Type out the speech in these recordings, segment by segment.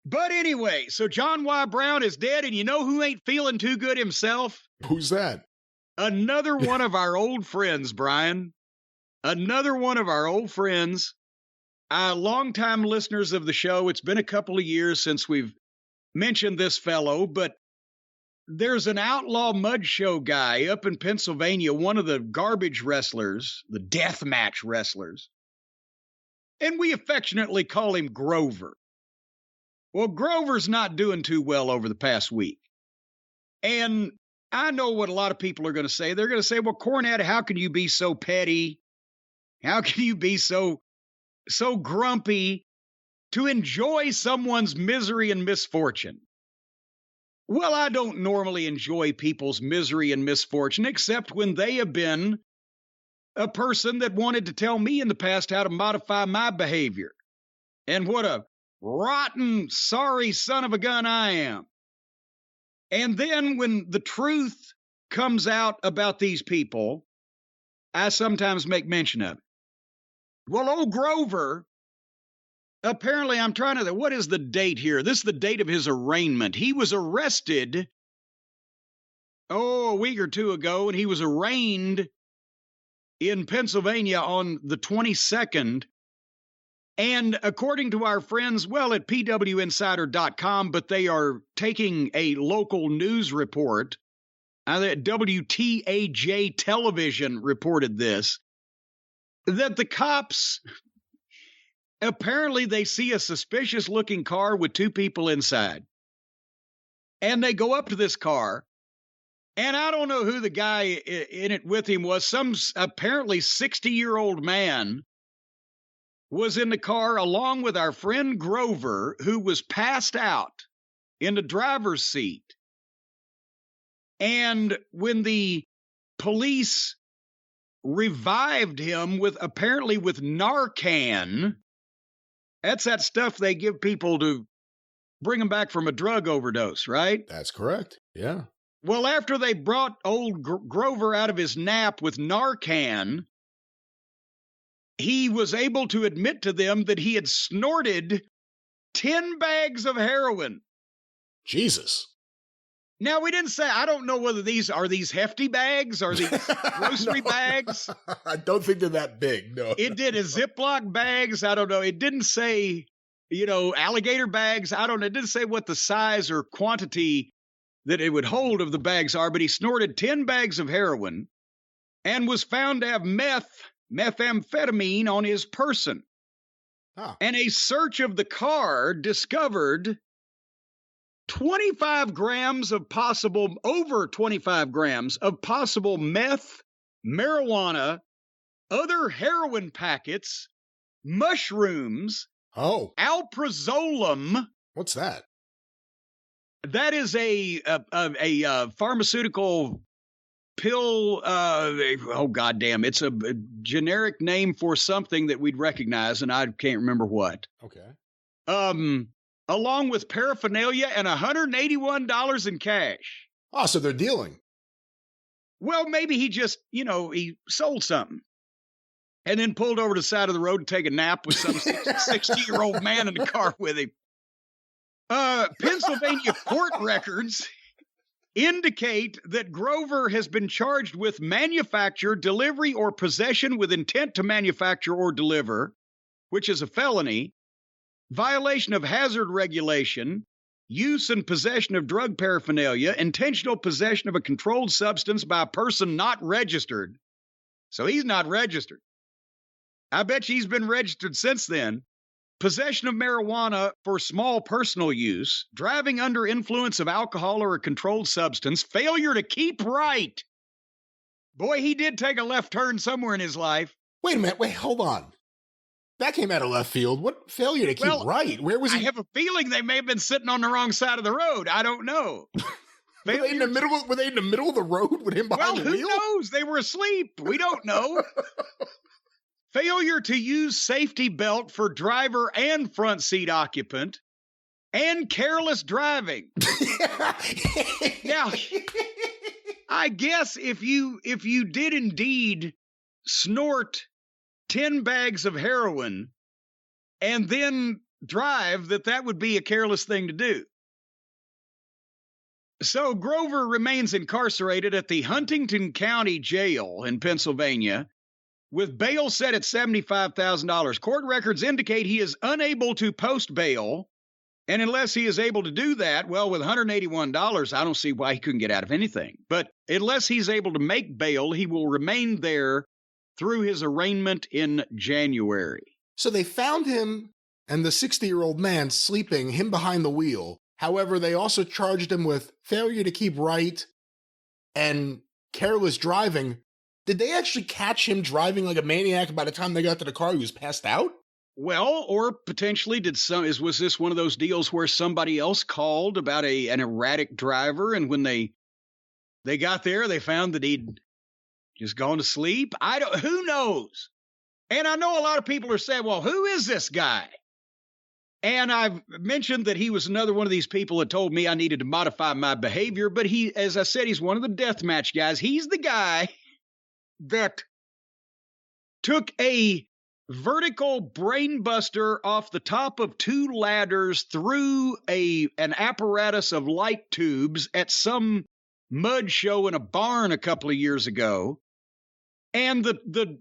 But anyway, so John Y. Brown is dead, and you know who ain't feeling too good himself? Who's that? Another one of our old friends, Brian. Another one of our old friends. Longtime listeners of the show. It's been a couple of years since we've mentioned this fellow, but there's an Outlaw Mud Show guy up in Pennsylvania, one of the garbage wrestlers, the death match wrestlers. And we affectionately call him Grover. Well, Grover's not doing too well over the past week. And I know what a lot of people are going to say. They're going to say, well, Cornette, how can you be so petty? How can you be so grumpy to enjoy someone's misery and misfortune? Well, I don't normally enjoy people's misery and misfortune, except when they have been a person that wanted to tell me in the past how to modify my behavior. And what a rotten, sorry son of a gun I am. And then when the truth comes out about these people, I sometimes make mention of it. Well, old Grover, apparently what is the date here? This is the date of his arraignment. He was arrested, a week or two ago, and he was arraigned in Pennsylvania on the 22nd. And according to our friends, at pwinsider.com, but they are taking a local news report, WTAJ television reported this, that the cops, apparently they see a suspicious looking car with two people inside. And they go up to this car, and I don't know who the guy in it with him was. Some apparently 60-year-old man was in the car along with our friend Grover, who was passed out in the driver's seat. And when the police revived him apparently with Narcan, that's that stuff they give people to bring them back from a drug overdose, right? That's correct. Yeah. Well, after they brought old Grover out of his nap with Narcan, he was able to admit to them that he had snorted 10 bags of heroin. Jesus. Now, we didn't say, I don't know whether these hefty bags, are these grocery bags? I don't think they're that big, no. It did a Ziploc bags. I don't know. It didn't say, alligator bags. I don't know. It didn't say what the size or quantity that it would hold of the bags are, but he snorted 10 bags of heroin and was found to have methamphetamine on his person. Oh. And a search of the car discovered 25 grams of over 25 grams of possible meth, marijuana, other heroin packets, mushrooms, alprazolam. What's that? That is a pharmaceutical pill. Goddamn. It's a generic name for something that we'd recognize, and I can't remember what. Okay. Along with paraphernalia and $181 in cash. Oh, so they're dealing. Well, maybe he just, he sold something and then pulled over to the side of the road to take a nap with some 60-year-old man in the car with him. Pennsylvania court records indicate that Grover has been charged with manufacture, delivery, or possession with intent to manufacture or deliver, which is a felony, violation of hazard regulation, use and possession of drug paraphernalia, intentional possession of a controlled substance by a person not registered. So he's not registered. I bet you he's been registered since then. Possession of marijuana for small personal use, driving under influence of alcohol or a controlled substance, failure to keep right. Boy, he did take a left turn somewhere in his life. Wait a minute. Wait, hold on. That came out of left field. What failure to keep right? Where was he? I have a feeling they may have been sitting on the wrong side of the road. I don't know. Were they in the middle of the road with him behind the wheel? Who knows? They were asleep. We don't know. Failure to use safety belt for driver and front seat occupant, and careless driving. Now, I guess if you did indeed snort 10 bags of heroin and then drive that would be a careless thing to do. So Grover remains incarcerated at the Huntington County Jail in Pennsylvania with bail set at $75,000. Court records indicate he is unable to post bail. And unless he is able to do that, well, with $181, I don't see why he couldn't get out of anything. But unless he's able to make bail, he will remain there through his arraignment in January. So they found him and the 60-year-old man sleeping, him behind the wheel. However, they also charged him with failure to keep right and careless driving. Did they actually catch him driving like a maniac by the time they got to the car? He was passed out? Well, or potentially was this one of those deals where somebody else called about an erratic driver, and when they got there, they found that he'd just gone to sleep? Who knows? And I know a lot of people are saying, well, who is this guy? And I've mentioned that he was another one of these people that told me I needed to modify my behavior, but as I said, he's one of the deathmatch guys. He's the guy that took a vertical brainbuster off the top of 2 ladders through an apparatus of light tubes at some mud show in a barn a couple of years ago. And the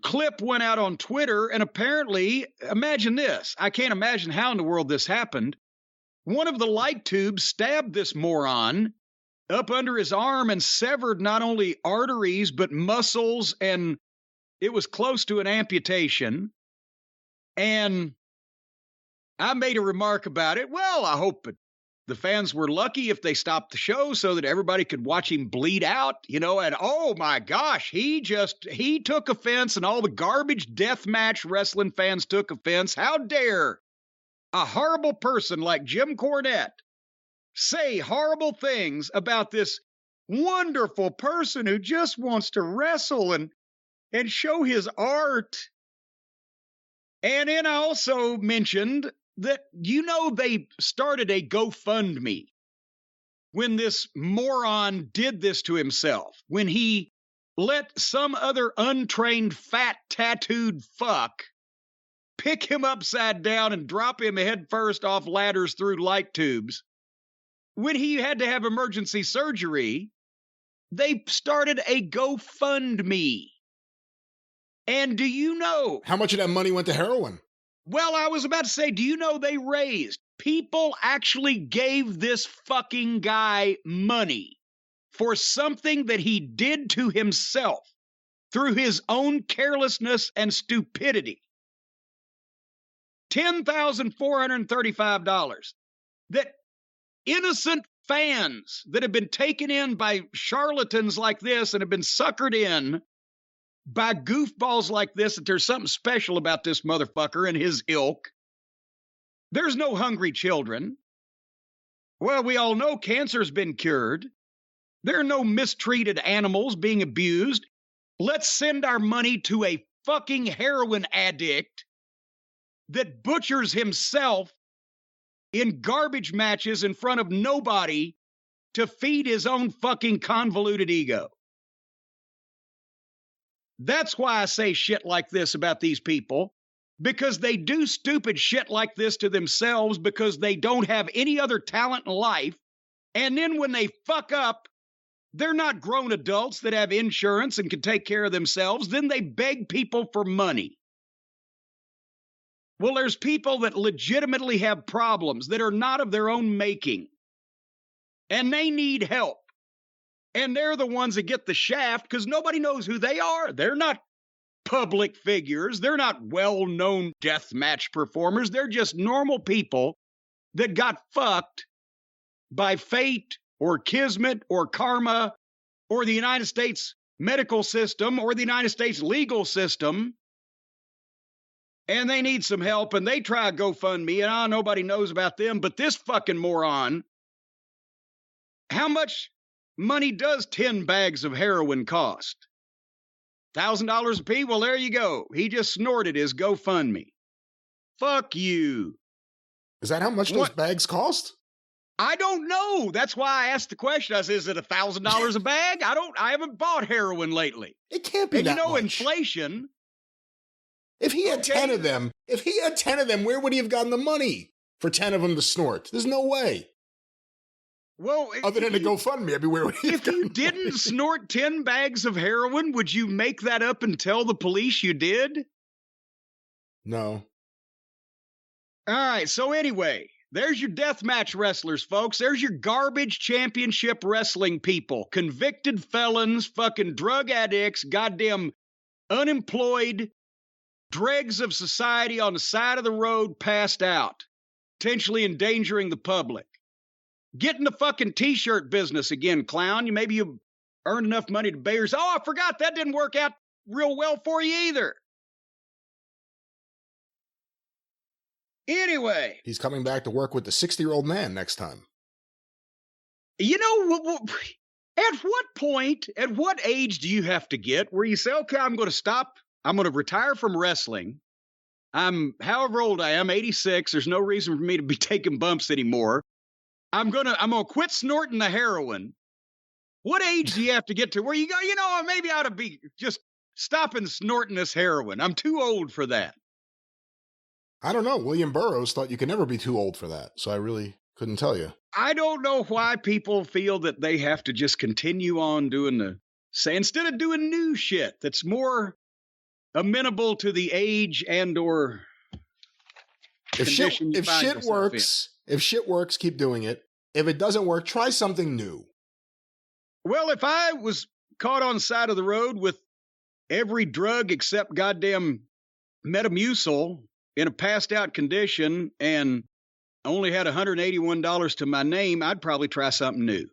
clip went out on Twitter, and apparently, imagine this. I can't imagine how in the world this happened. One of the light tubes stabbed this moron up under his arm and severed not only arteries, but muscles, and it was close to an amputation. And I made a remark about it. Well, I hope the fans were lucky if they stopped the show so that everybody could watch him bleed out, and oh my gosh, he took offense, and all the garbage deathmatch wrestling fans took offense. How dare a horrible person like Jim Cornette say horrible things about this wonderful person who just wants to wrestle and show his art. And then I also mentioned that, they started a GoFundMe when this moron did this to himself, when he let some other untrained, fat, tattooed fuck pick him upside down and drop him head first off ladders through light tubes. When he had to have emergency surgery, they started a GoFundMe. And do you know how much of that money went to heroin? Well, I was about to say, do you know people actually gave this fucking guy money for something that he did to himself through his own carelessness and stupidity. $10,435 that innocent fans that have been taken in by charlatans like this and have been suckered in by goofballs like this, that there's something special about this motherfucker and his ilk. There's no hungry children. Well, we all know cancer's been cured. There are no mistreated animals being abused. Let's send our money to a fucking heroin addict that butchers himself in garbage matches in front of nobody to feed his own fucking convoluted ego. That's why I say shit like this about these people, because they do stupid shit like this to themselves because they don't have any other talent in life. And then when they fuck up, they're not grown adults that have insurance and can take care of themselves. Then they beg people for money. Well, there's people that legitimately have problems that are not of their own making, and they need help. And they're the ones that get the shaft because nobody knows who they are. They're not public figures. They're not well-known deathmatch performers. They're just normal people that got fucked by fate or kismet or karma or the United States medical system or the United States legal system. And they need some help, and they try GoFundMe, and nobody knows about them. But this fucking moron, how much money does 10 bags of heroin cost? $1,000 a piece? Well, there you go. He just snorted his GoFundMe. Fuck you. Is that how much those bags cost? I don't know. That's why I asked the question. I said, is it $1,000 a bag? I haven't bought heroin lately. It can't be that much. Inflation. If he had Okay. 10 of them, where would he have gotten the money for 10 of them to snort? There's no way. Well, Other than a GoFundMe, everywhere would he have if you gotten didn't money? snort 10 bags of heroin, would you make that up and tell the police you did? No. All right, so anyway, there's your deathmatch wrestlers, folks. There's your garbage championship wrestling people. Convicted felons, fucking drug addicts, goddamn unemployed dregs of society on the side of the road, passed out, potentially endangering the public. Get in the fucking t-shirt business again, clown. Maybe you earned enough money to buy yours. Oh, I forgot that didn't work out real well for you either. Anyway. He's coming back to work with the 60-year-old man next time. You know, at what point, at what age do you have to get where you say, okay, I'm going to stop. I'm going to retire from wrestling. I'm however old I am, 86. There's no reason for me to be taking bumps anymore. I'm going to quit snorting the heroin. What age do you have to get to where you go, you know, maybe I ought to be just stopping snorting this heroin. I'm too old for that. I don't know. William Burroughs thought you could never be too old for that, so I really couldn't tell you. I don't know why people feel that they have to just continue on doing instead of doing new shit that's more amenable to the age and or if shit works, keep doing it. If it doesn't work, try something new. Well, if I was caught on the side of the road with every drug except goddamn Metamucil in a passed out condition and only had $181 to my name, I'd probably try something new.